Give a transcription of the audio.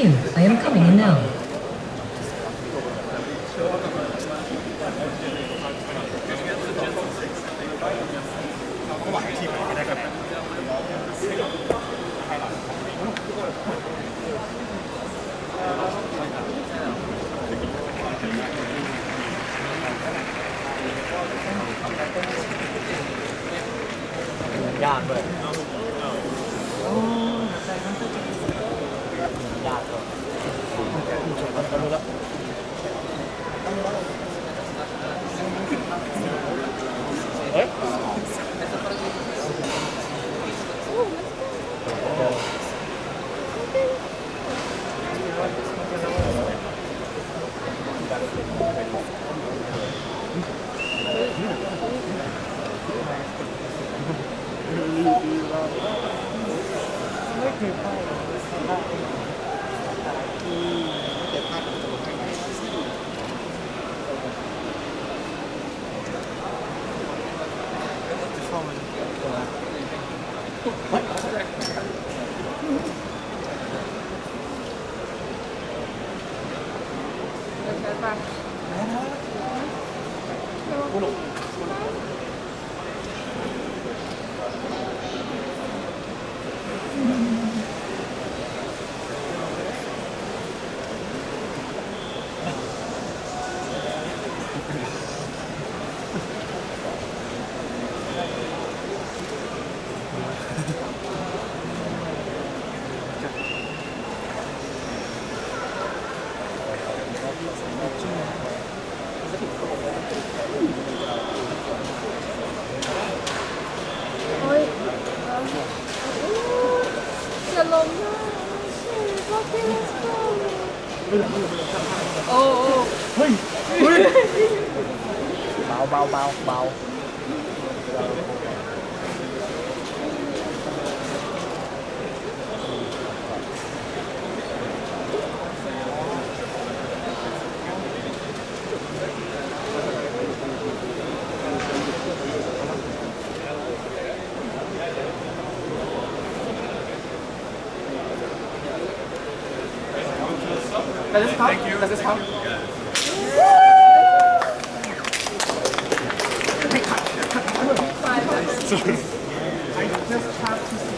I am coming in now. ยากเลยยากเลยรู้แล้วเฮ้ยไม่เคยพลาดแต่พลาดจะลงให้ไหมเข้ามันตรงนั้นคุณหนุ่มจะลงได้ก็เก่งโอ้เฮ้ยเบาเบาเบาเบาDoes this count? Does this count? I just have to see